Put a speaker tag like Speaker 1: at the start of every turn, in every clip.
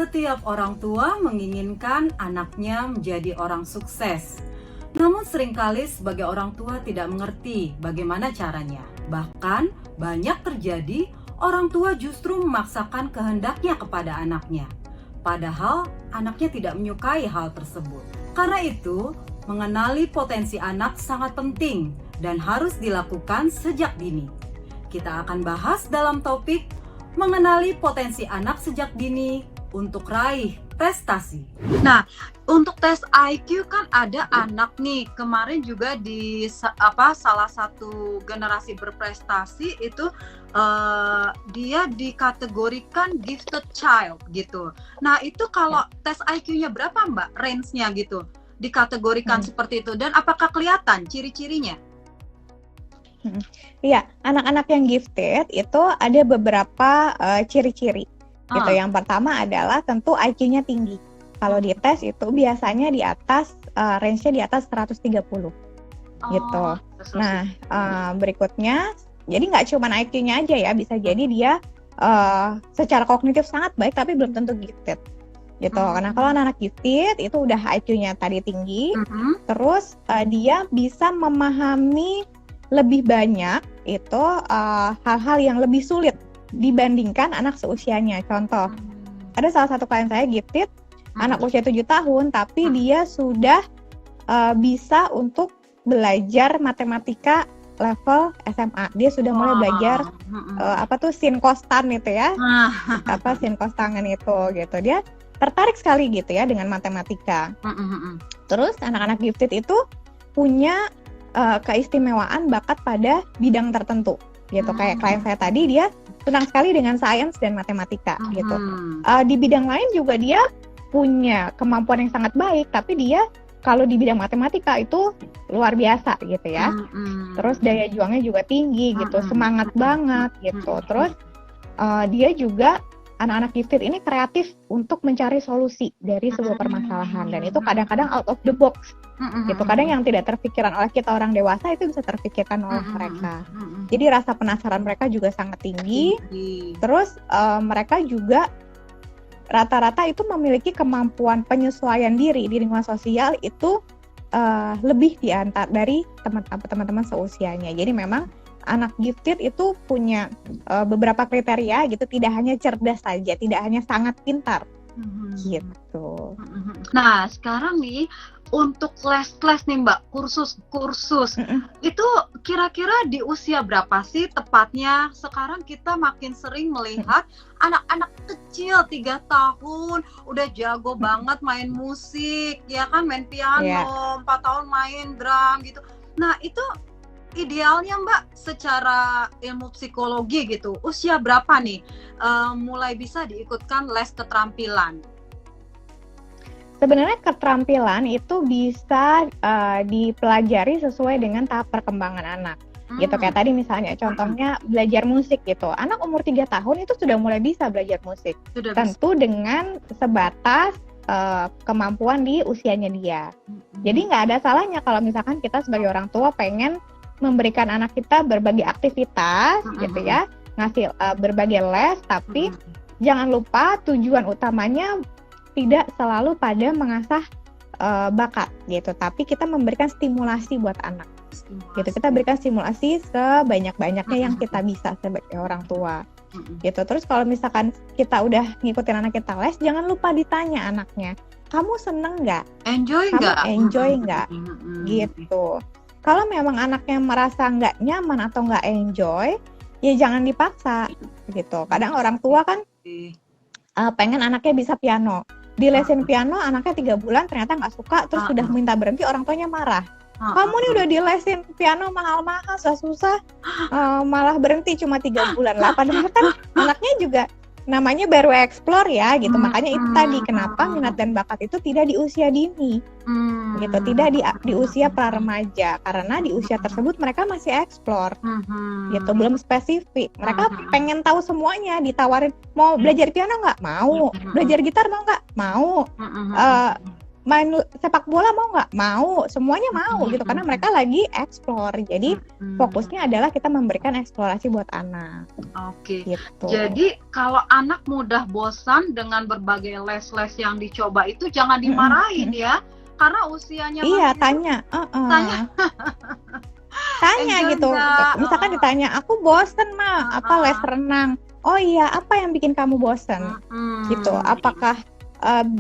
Speaker 1: Setiap orang tua menginginkan anaknya menjadi orang sukses. Namun seringkali sebagai orang tua tidak mengerti bagaimana caranya. Bahkan banyak terjadi orang tua justru memaksakan kehendaknya kepada anaknya. Padahal anaknya tidak menyukai hal tersebut. Karena itu, mengenali potensi anak sangat penting dan harus dilakukan sejak dini. Kita akan bahas dalam topik mengenali potensi anak sejak dini untuk raih prestasi. Nah, untuk tes IQ kan ada anak nih. Kemarin juga di salah satu generasi berprestasi itu dia dikategorikan gifted child gitu. Nah, itu kalau tes IQ-nya berapa, Mbak? Range-nya gitu. Dikategorikan seperti itu, dan apakah kelihatan ciri-cirinya?
Speaker 2: Iya, anak-anak yang gifted itu ada beberapa ciri-ciri gitu. Yang pertama adalah tentu IQ-nya tinggi. Kalau di tes itu biasanya di atas range-nya di atas 130 gitu. Nah, berikutnya jadi nggak cuma IQ-nya aja ya, bisa jadi dia secara kognitif sangat baik tapi belum tentu gifted gitu. Karena kalau anak gifted itu udah IQ-nya tadi tinggi, terus dia bisa memahami lebih banyak itu hal-hal yang lebih sulit dibandingkan anak seusianya. Contoh, ada salah satu klien saya gifted, anak usia 7 tahun, tapi dia sudah bisa untuk belajar matematika level SMA. Dia sudah mulai belajar sin cos tan itu ya, sin cos tangen itu gitu. Dia tertarik sekali gitu ya dengan matematika. Terus anak-anak gifted itu punya keistimewaan bakat pada bidang tertentu gitu. Kayak klien saya tadi, dia senang sekali dengan sains dan matematika gitu. Di bidang lain juga dia punya kemampuan yang sangat baik, tapi dia kalau di bidang matematika itu luar biasa gitu ya. Terus daya juangnya juga tinggi gitu, semangat banget gitu. Terus dia juga, anak-anak gifted ini kreatif untuk mencari solusi dari sebuah permasalahan, dan itu kadang-kadang out of the box gitu. Kadang yang tidak terpikirkan oleh kita orang dewasa itu bisa terpikirkan oleh mereka. Jadi rasa penasaran mereka juga sangat tinggi. Terus mereka juga rata-rata itu memiliki kemampuan penyesuaian diri di lingkungan sosial itu lebih diantar dari teman-teman seusianya. Jadi memang anak gifted itu punya beberapa kriteria gitu, tidak hanya cerdas saja, tidak hanya sangat pintar gitu.
Speaker 1: Nah, sekarang nih untuk les-les nih Mbak, kursus-kursus itu kira-kira di usia berapa sih tepatnya? Sekarang kita makin sering melihat anak-anak kecil 3 tahun udah jago banget main musik, ya kan, main piano, 4 tahun main drum gitu. Nah, itu idealnya Mbak secara ilmu psikologi gitu, usia berapa nih mulai bisa diikutkan les keterampilan?
Speaker 2: Sebenarnya keterampilan itu bisa dipelajari sesuai dengan tahap perkembangan anak. Gitu, kayak tadi misalnya contohnya belajar musik gitu. Anak umur 3 tahun itu sudah mulai bisa belajar musik. Tentu dengan sebatas kemampuan di usianya dia. Jadi nggak ada salahnya kalau misalkan kita sebagai orang tua pengen memberikan anak kita berbagai aktivitas gitu ya, ngasih berbagai les, tapi jangan lupa tujuan utamanya tidak selalu pada mengasah bakat gitu, tapi kita memberikan stimulasi buat anak gitu. Kita berikan stimulasi sebanyak-banyaknya yang kita bisa sebagai orang tua gitu. Terus kalau misalkan kita udah ngikutin anak kita les, jangan lupa ditanya anaknya, kamu seneng nggak?
Speaker 1: Enjoy nggak?
Speaker 2: Gitu. Kalau memang anaknya merasa nggak nyaman atau nggak enjoy, ya jangan dipaksa gitu. Kadang orang tua kan pengen anaknya bisa piano, dilesin piano, anaknya 3 bulan ternyata nggak suka, terus sudah minta berhenti, orang tuanya marah. Kamu nih udah dilesin piano mahal-mahal, susah-susah, malah berhenti cuma 3 bulan lah. Padahal kan anaknya juga namanya baru explore ya gitu. Makanya itu tadi kenapa minat dan bakat itu tidak di usia dini gitu, tidak di usia pra-remaja, karena di usia tersebut mereka masih explore gitu, belum spesifik. Mereka pengen tahu semuanya, ditawarin mau belajar piano nggak? Mau. Belajar gitar mau nggak? Mau. main sepak bola mau nggak? Mau, semuanya mau gitu karena mereka lagi explore. Jadi fokusnya adalah kita memberikan eksplorasi buat anak.
Speaker 1: Oke.
Speaker 2: Gitu.
Speaker 1: Jadi kalau anak mudah bosan dengan berbagai les-les yang dicoba itu jangan dimarahin ya, karena usianya
Speaker 2: Iya,
Speaker 1: masih
Speaker 2: tanya gitu.
Speaker 1: enggak.
Speaker 2: Misalkan ditanya, aku bosen apa les renang. Oh iya, apa yang bikin kamu bosen? Gitu. Apakah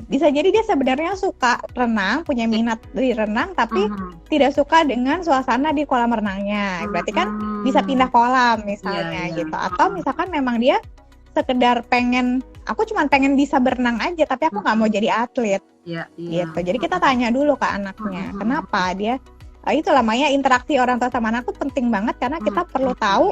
Speaker 2: bisa jadi dia sebenarnya suka renang, punya minat di renang, tapi tidak suka dengan suasana di kolam renangnya. Berarti kan bisa pindah kolam misalnya gitu. Atau misalkan memang dia sekedar pengen, aku cuma pengen bisa berenang aja, tapi aku nggak mau jadi atlet. Gitu. Jadi kita tanya dulu ke anaknya, kenapa dia. Itu namanya interaksi orang tua sama anak tuh penting banget karena kita perlu tahu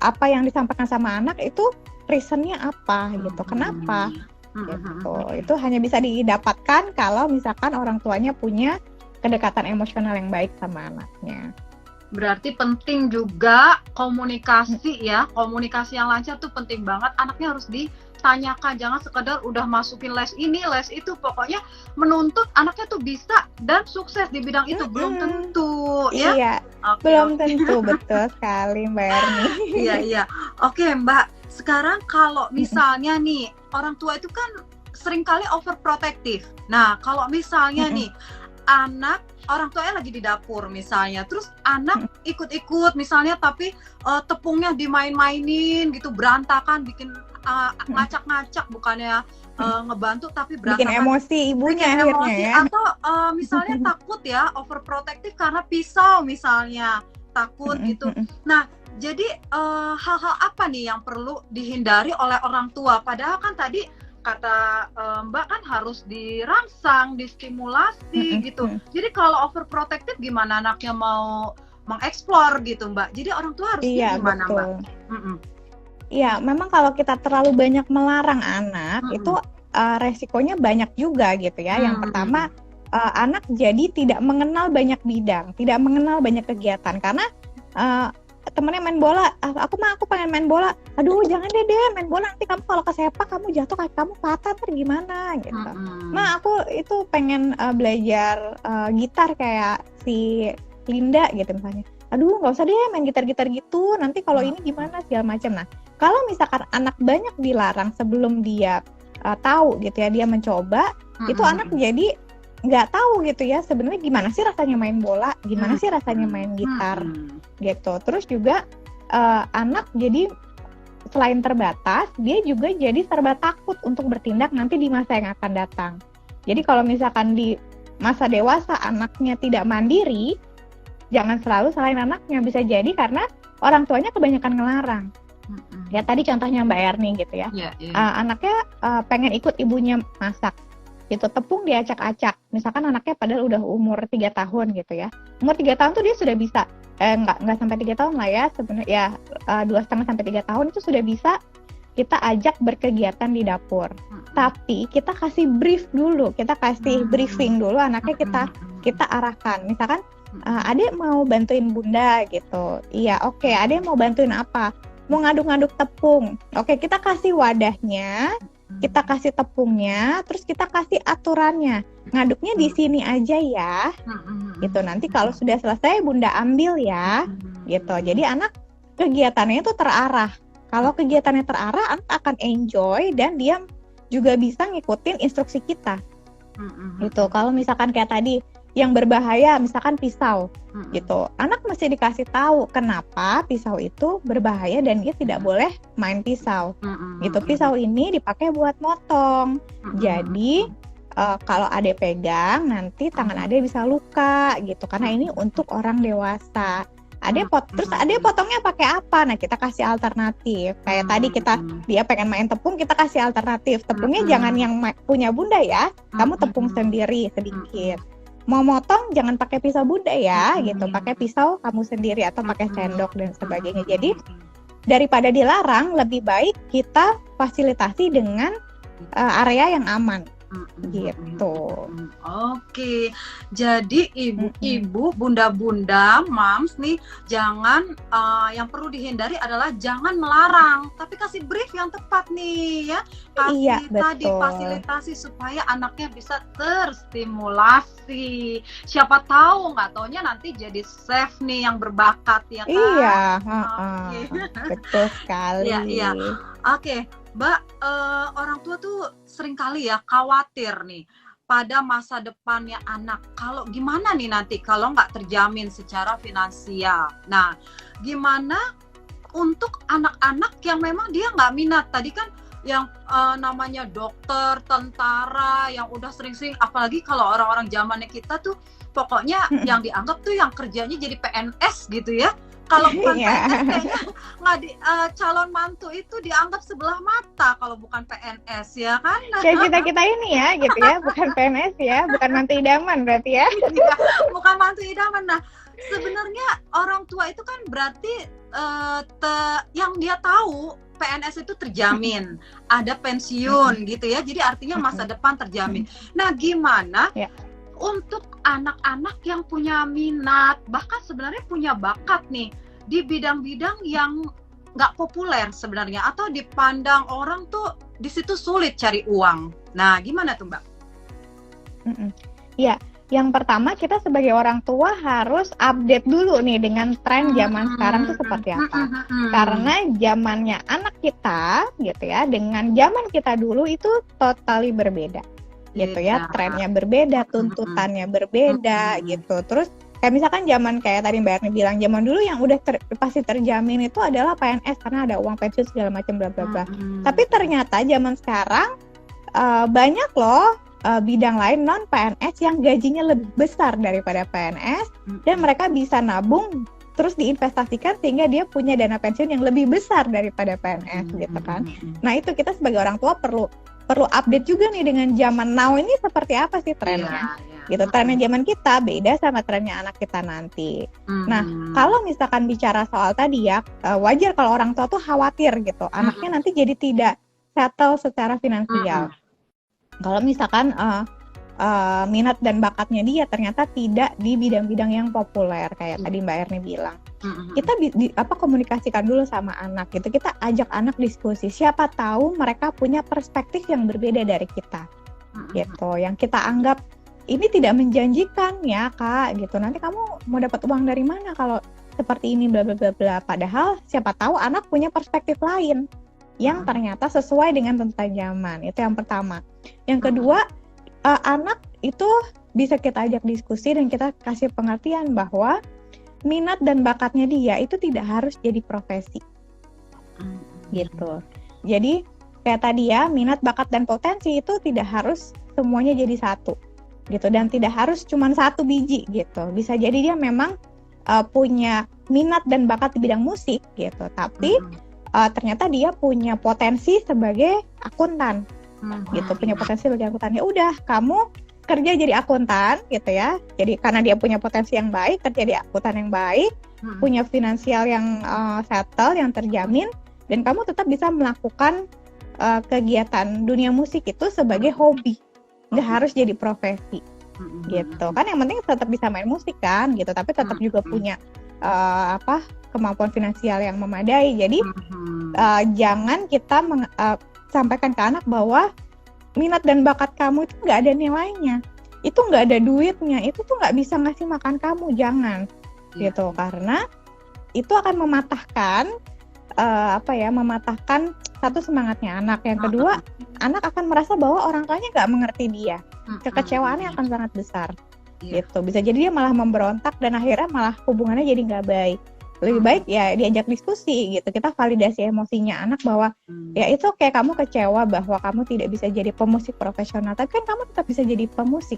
Speaker 2: apa yang disampaikan sama anak itu reasonnya apa gitu, kenapa. Gitu. Itu hanya bisa didapatkan kalau misalkan orang tuanya punya kedekatan emosional yang baik sama anaknya.
Speaker 1: Berarti penting juga komunikasi ya, komunikasi yang lancar tuh penting banget. Anaknya harus ditanyakan, jangan sekedar udah masukin les ini, les itu, pokoknya menuntut anaknya tuh bisa dan sukses di bidang itu belum tentu ya.
Speaker 2: Iya, belum tentu, betul sekali Mbak Erni.
Speaker 1: Iya. Oke Mbak, sekarang kalau misalnya nih orang tua itu kan seringkali overprotective. Nah, kalau misalnya nih orang tuanya lagi di dapur misalnya, terus anak ikut-ikut misalnya, tapi tepungnya dimain-mainin gitu, berantakan, bikin ngacak-ngacak, bukannya ngebantu tapi berantakan.
Speaker 2: Bikin emosi ibunya akhirnya ya.
Speaker 1: Atau misalnya takut ya, overprotective karena pisau misalnya, takut gitu. Nah, jadi hal-hal apa nih yang perlu dihindari oleh orang tua? Padahal kan tadi kata Mbak kan harus dirangsang, distimulasi gitu. Jadi kalau overprotective gimana anaknya mau mengeksplor gitu Mbak? Jadi orang tua harus gimana
Speaker 2: betul.
Speaker 1: Mbak?
Speaker 2: Iya, memang kalau kita terlalu banyak melarang anak itu resikonya banyak juga gitu ya. Yang pertama anak jadi tidak mengenal banyak bidang, tidak mengenal banyak kegiatan karena temennya main bola, aku pengen main bola, aduh jangan deh main bola, nanti kamu kalau kesepak kamu jatuh, kaki kamu patah, ntar gimana gitu. Aku itu pengen belajar gitar kayak si Linda gitu misalnya, aduh nggak usah deh main gitar-gitar gitu, nanti kalau ini gimana segala macam. Nah, kalau misalkan anak banyak dilarang sebelum dia tahu gitu ya, dia mencoba, itu anak jadi nggak tahu gitu ya sebenarnya gimana sih rasanya main bola, gimana sih rasanya main gitar gitu. Terus juga anak jadi selain terbatas, dia juga jadi serba takut untuk bertindak nanti di masa yang akan datang. Jadi kalau misalkan di masa dewasa anaknya tidak mandiri, jangan selalu salahin anaknya, bisa jadi karena orang tuanya kebanyakan ngelarang. Ya tadi contohnya Mbak Erni gitu ya, anaknya pengen ikut ibunya masak gitu, tepung diacak-acak, misalkan anaknya padahal udah umur 3 tahun gitu ya, umur 3 tahun tuh dia sudah bisa, nggak sampai 3 tahun lah ya sebenarnya ya, 2,5 sampai 3 tahun itu sudah bisa kita ajak berkegiatan di dapur. Tapi kita kasih brief dulu, kita kasih briefing dulu anaknya, kita arahkan, misalkan adek mau bantuin bunda gitu, iya oke, adek mau bantuin apa, mau ngaduk-ngaduk tepung, oke kita kasih wadahnya, kita kasih tepungnya, terus kita kasih aturannya, ngaduknya di sini aja ya, gitu. Nanti kalau sudah selesai bunda ambil ya, gitu. Jadi anak kegiatannya itu terarah. Kalau kegiatannya terarah, anak akan enjoy dan dia juga bisa ngikutin instruksi kita, gitu. Kalau misalkan kayak tadi yang berbahaya, misalkan pisau, gitu. Anak mesti dikasih tahu kenapa pisau itu berbahaya dan dia tidak boleh main pisau, gitu. Pisau ini dipakai buat motong. Jadi kalau adek pegang nanti tangan adek bisa luka, gitu. Karena ini untuk orang dewasa. Terus adek potongnya pakai apa? Nah kita kasih alternatif. Kayak tadi dia pengen main tepung, kita kasih alternatif. Tepungnya jangan yang punya bunda ya, kamu tepung sendiri sedikit. Mau motong jangan pakai pisau bunda ya, gitu. Pakai pisau kamu sendiri atau pakai sendok dan sebagainya. Jadi daripada dilarang, lebih baik kita fasilitasi dengan area yang aman, gitu.
Speaker 1: Oke, jadi ibu-ibu, bunda-bunda, moms nih, jangan yang perlu dihindari adalah jangan melarang, tapi kasih brief yang tepat nih ya,
Speaker 2: Iya,
Speaker 1: kasih tadi
Speaker 2: betul.
Speaker 1: fasilitasi supaya anaknya bisa terstimulasi. Siapa tahu nggak taunya nanti jadi chef nih yang berbakat ya kan?
Speaker 2: Iya,
Speaker 1: Oke.
Speaker 2: betul sekali.
Speaker 1: Iya. Oke, Mbak, orang tua tuh seringkali ya khawatir nih pada masa depannya anak. Kalau gimana nih nanti kalau nggak terjamin secara finansial? Nah, gimana untuk anak-anak yang memang dia nggak minat? Tadi kan yang namanya dokter, tentara, yang udah sering-sering, apalagi kalau orang-orang zamannya kita tuh, pokoknya yang dianggap tuh yang kerjanya jadi PNS gitu ya. Kalau bukan PNS kayaknya calon mantu itu dianggap sebelah mata kalau bukan PNS ya kan?
Speaker 2: Kayak kita ini ya gitu ya, bukan PNS ya, bukan mantu idaman berarti ya.
Speaker 1: Iya, bukan mantu idaman. Nah, sebenarnya orang tua itu kan berarti yang dia tahu PNS itu terjamin, ada pensiun gitu ya. Jadi artinya masa depan terjamin. Nah, gimana untuk anak-anak yang punya minat, bahkan sebenarnya punya bakat nih di bidang-bidang yang nggak populer sebenarnya, atau dipandang orang tuh di situ sulit cari uang. Nah, gimana tuh Mbak?
Speaker 2: Ya, yang pertama kita sebagai orang tua harus update dulu nih dengan tren zaman sekarang tuh seperti apa. Karena zamannya anak kita gitu ya, dengan zaman kita dulu itu totally berbeda. Gitu ya, trennya berbeda, tuntutannya berbeda gitu. Terus kayak misalkan zaman kayak tadi Mbak Erni bilang, zaman dulu yang udah pasti terjamin itu adalah PNS karena ada uang pensiun segala macam bla bla bla. Tapi ternyata zaman sekarang banyak loh bidang lain non PNS yang gajinya lebih besar daripada PNS dan mereka bisa nabung terus diinvestasikan sehingga dia punya dana pensiun yang lebih besar daripada PNS gitu kan. Nah, itu kita sebagai orang tua perlu update juga nih dengan zaman now ini seperti apa sih trennya. Gitu, trennya zaman kita beda sama trennya anak kita nanti. Nah, kalau misalkan bicara soal tadi ya, wajar kalau orang tua tuh khawatir gitu, anaknya nanti jadi tidak settle secara finansial. Kalau misalkan minat dan bakatnya dia ternyata tidak di bidang-bidang yang populer kayak tadi Mbak Erni bilang. Kita komunikasikan dulu sama anak gitu. Kita ajak anak diskusi. Siapa tahu mereka punya perspektif yang berbeda dari kita. Gitu. Yang kita anggap ini tidak menjanjikan ya, Kak, gitu. Nanti kamu mau dapat uang dari mana kalau seperti ini bla bla bla bla. Padahal siapa tahu anak punya perspektif lain yang ternyata sesuai dengan tuntutan zaman. Itu yang pertama. Yang kedua, anak itu bisa kita ajak diskusi dan kita kasih pengertian bahwa minat dan bakatnya dia itu tidak harus jadi profesi. Gitu. Jadi kayak tadi ya, minat, bakat dan potensi itu tidak harus semuanya jadi satu. Gitu, dan tidak harus cuma satu biji gitu. Bisa jadi dia memang punya minat dan bakat di bidang musik gitu, tapi ternyata dia punya potensi sebagai akuntan. Gitu, punya potensi sebagai akuntan. Ya udah, kamu kerja jadi akuntan gitu ya. Jadi karena dia punya potensi yang baik, kerja jadi akuntan yang baik, punya finansial yang settle, yang terjamin, dan kamu tetap bisa melakukan kegiatan dunia musik itu sebagai hobi. Nggak harus jadi profesi. Gitu. Kan yang penting tetap bisa main musik kan gitu, tapi tetap juga punya kemampuan finansial yang memadai. Jadi jangan kita sampaikan ke anak bahwa minat dan bakat kamu itu nggak ada nilainya, itu nggak ada duitnya, itu tuh nggak bisa ngasih makan kamu, jangan gitu, karena itu akan mematahkan mematahkan satu semangatnya anak. Yang kedua, anak akan merasa bahwa orang tuanya nggak mengerti dia, kekecewaannya akan sangat besar. Gitu, bisa jadi dia malah memberontak dan akhirnya malah hubungannya jadi nggak baik. Lebih baik ya diajak diskusi gitu, kita validasi emosinya anak bahwa ya itu kayak kamu kecewa bahwa kamu tidak bisa jadi pemusik profesional, tapi kan kamu tetap bisa jadi pemusik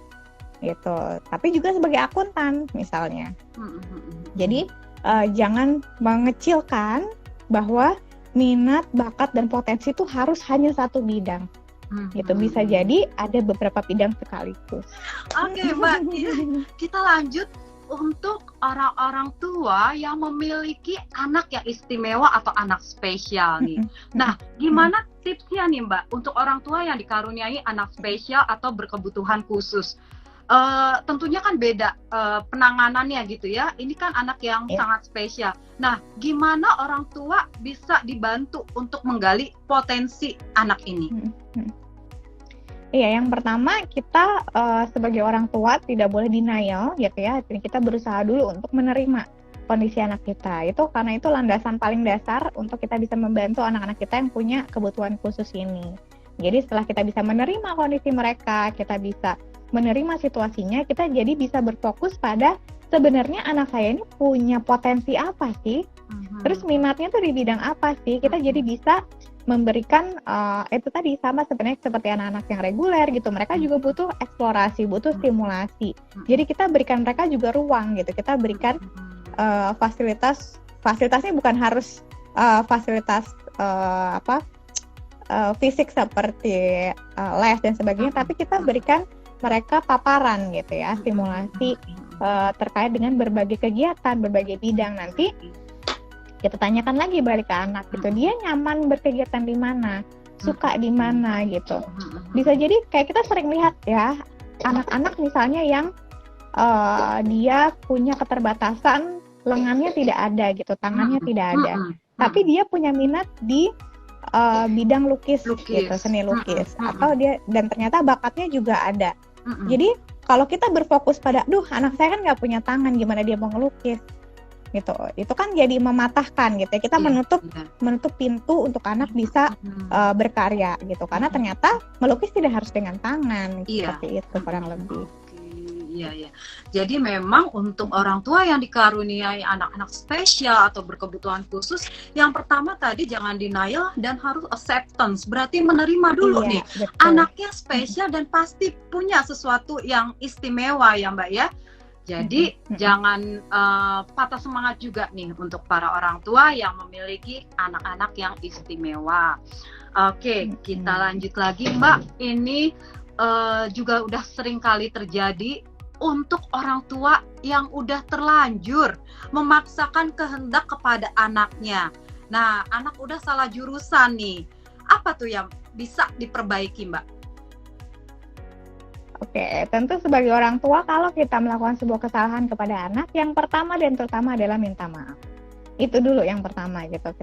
Speaker 2: gitu, tapi juga sebagai akuntan misalnya. Jadi jangan mengecilkan bahwa minat, bakat dan potensi itu harus hanya satu bidang. Gitu, bisa jadi ada beberapa bidang sekaligus.
Speaker 1: Oke, Mbak, kita lanjut untuk orang-orang tua yang memiliki anak yang istimewa atau anak spesial nih. Nah, gimana tipsnya nih Mbak untuk orang tua yang dikaruniai anak spesial atau berkebutuhan khusus? Tentunya kan beda penanganannya gitu ya. Ini kan anak yang sangat spesial. Nah, gimana orang tua bisa dibantu untuk menggali potensi anak ini?
Speaker 2: Iya, yang pertama kita sebagai orang tua tidak boleh denial gitu ya. Jadi kita berusaha dulu untuk menerima kondisi anak kita. Itu karena itu landasan paling dasar untuk kita bisa membantu anak-anak kita yang punya kebutuhan khusus ini. Jadi setelah kita bisa menerima kondisi mereka, kita bisa menerima situasinya, kita jadi bisa berfokus pada sebenarnya anak saya ini punya potensi apa sih? Terus minatnya tuh di bidang apa sih? Kita jadi bisa memberikan itu tadi sama sebenarnya seperti anak-anak yang reguler gitu. Mereka juga butuh eksplorasi, butuh stimulasi. Jadi kita berikan mereka juga ruang gitu. Kita berikan fasilitasnya bukan harus fasilitas fisik seperti les dan sebagainya, tapi kita berikan mereka paparan gitu ya, stimulasi terkait dengan berbagai kegiatan, berbagai bidang. Nanti kita tanyakan lagi balik ke anak gitu, dia nyaman berkegiatan di mana, suka di mana gitu. Bisa jadi kayak kita sering lihat ya, anak-anak misalnya yang dia punya keterbatasan, lengannya tidak ada gitu, tangannya tidak ada, tapi dia punya minat di bidang lukis gitu, seni lukis, atau dia dan ternyata bakatnya juga ada. Jadi kalau kita berfokus pada, anak saya kan nggak punya tangan, gimana dia mau ngelukis? Gitu, itu kan jadi mematahkan gitu ya. Kita menutup pintu untuk anak bisa berkarya gitu, karena ternyata melukis tidak harus dengan tangan seperti itu kurang lebih.
Speaker 1: Iya. Jadi memang untuk orang tua yang dikaruniai anak-anak spesial atau berkebutuhan khusus, yang pertama tadi jangan denial dan harus acceptance. Berarti menerima dulu nih, betul. Anaknya spesial dan pasti punya sesuatu yang istimewa ya Mbak ya. Jadi jangan patah semangat juga nih untuk para orang tua yang memiliki anak-anak yang istimewa. Oke, kita lanjut lagi Mbak. Ini juga udah sering kali terjadi untuk orang tua yang udah terlanjur memaksakan kehendak kepada anaknya. Nah, anak udah salah jurusan nih. Apa tuh yang bisa diperbaiki Mbak?
Speaker 2: Oke, tentu sebagai orang tua kalau kita melakukan sebuah kesalahan kepada anak, yang pertama dan terutama adalah minta maaf. Itu dulu yang pertama gitu.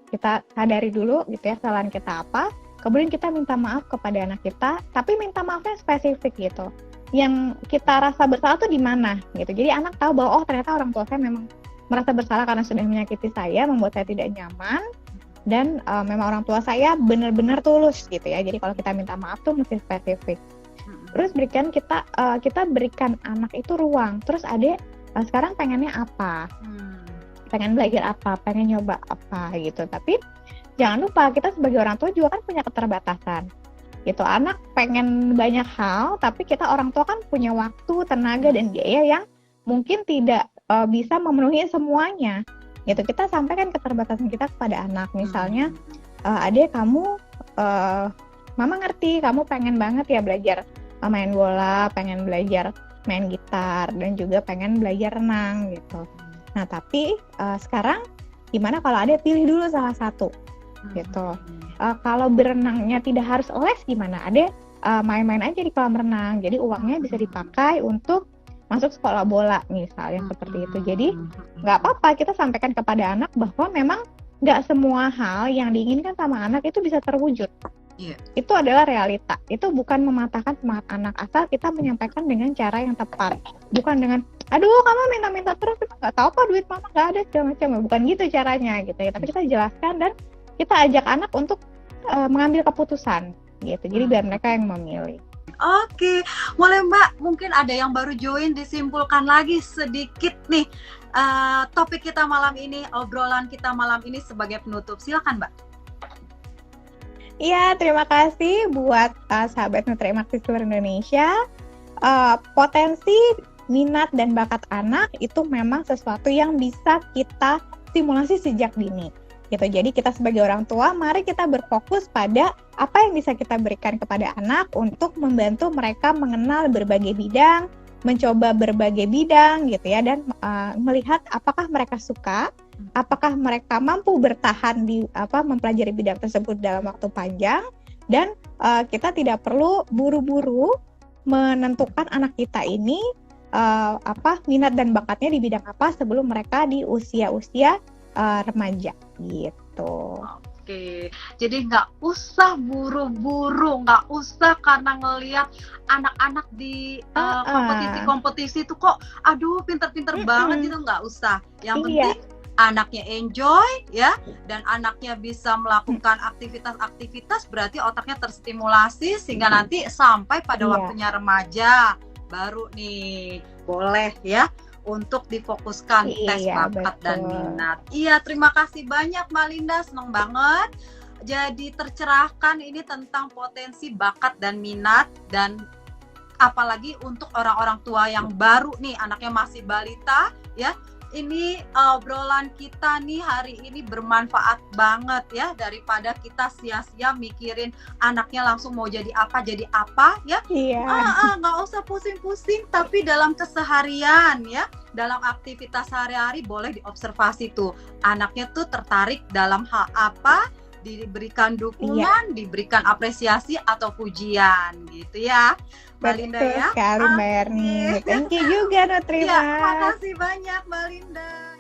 Speaker 2: Kita sadari dulu gitu ya kesalahan kita apa, kemudian kita minta maaf kepada anak kita, tapi minta maafnya spesifik gitu. Yang kita rasa bersalah tuh di mana gitu. Jadi anak tahu bahwa ternyata orang tua saya memang merasa bersalah karena sudah menyakiti saya, membuat saya tidak nyaman, dan memang orang tua saya benar-benar tulus gitu ya. Jadi kalau kita minta maaf tuh mesti spesifik. Terus kita berikan anak itu ruang. Terus adek sekarang pengennya apa? Pengen belajar apa? Pengen nyoba apa gitu. Tapi jangan lupa kita sebagai orang tua juga kan punya keterbatasan. Gitu, anak pengen banyak hal, tapi kita orang tua kan punya waktu, tenaga dan biaya yang mungkin tidak bisa memenuhi semuanya. Gitu, kita sampaikan keterbatasan kita kepada anak. Misalnya, adek kamu, mama ngerti, kamu pengen banget ya belajar main bola, pengen belajar main gitar, dan juga pengen belajar renang gitu. Nah, tapi sekarang gimana kalau adek pilih dulu salah satu gitu. Kalau berenangnya tidak harus les gimana? Adek main-main aja di kolam renang. Jadi uangnya bisa dipakai untuk masuk sekolah bola misalnya seperti itu. Jadi nggak apa-apa kita sampaikan kepada anak bahwa memang nggak semua hal yang diinginkan sama anak itu bisa terwujud. Itu adalah realita. Itu bukan mematahkan semangat anak, asal kita menyampaikan dengan cara yang tepat. Bukan dengan, aduh kamu minta-minta terus, nggak tahu apa duit mama nggak ada segala macam. Bukan gitu caranya gitu ya. Tapi kita jelaskan dan kita ajak anak untuk mengambil keputusan gitu. Jadi biar mereka yang memilih.
Speaker 1: Oke, boleh Mbak, mungkin ada yang baru join, disimpulkan lagi sedikit nih topik kita malam ini, obrolan kita malam ini sebagai penutup. Silakan Mbak.
Speaker 2: Iya, terima kasih buat sahabat Nutrimax di seluruh Indonesia. Potensi, minat dan bakat anak itu memang sesuatu yang bisa kita stimulasi sejak dini. Gitu. Jadi kita sebagai orang tua, mari kita berfokus pada apa yang bisa kita berikan kepada anak untuk membantu mereka mengenal berbagai bidang, mencoba berbagai bidang gitu ya, dan melihat apakah mereka suka, apakah mereka mampu bertahan di mempelajari bidang tersebut dalam waktu panjang, dan kita tidak perlu buru-buru menentukan anak kita ini minat dan bakatnya di bidang apa sebelum mereka di usia-usia remaja gitu.
Speaker 3: Oke, jadi nggak usah buru-buru, nggak usah karena ngelihat anak-anak di kompetisi-kompetisi itu kok, aduh pinter-pinter banget gitu, nggak usah. Yang penting anaknya enjoy ya, dan anaknya bisa melakukan aktivitas-aktivitas, berarti otaknya terstimulasi sehingga nanti sampai pada waktunya remaja baru nih boleh ya untuk difokuskan tes bakat dan minat. Iya, terima kasih banyak Mbak Linda, seneng banget. Jadi tercerahkan ini tentang potensi bakat dan minat, dan apalagi untuk orang-orang tua yang baru nih, anaknya masih balita ya. Ini obrolan kita nih hari ini bermanfaat banget ya, daripada kita sia-sia mikirin anaknya langsung mau jadi apa ya. Nggak usah pusing-pusing, tapi dalam keseharian ya, dalam aktivitas sehari-hari boleh diobservasi tuh anaknya tuh tertarik dalam hal apa, diberikan dukungan, diberikan apresiasi atau pujian gitu ya. Mbak Linda ya.
Speaker 2: Betul sekali Mbak Erni. Thank you juga Nutrima.
Speaker 3: Terima kasih banyak Mbak Linda.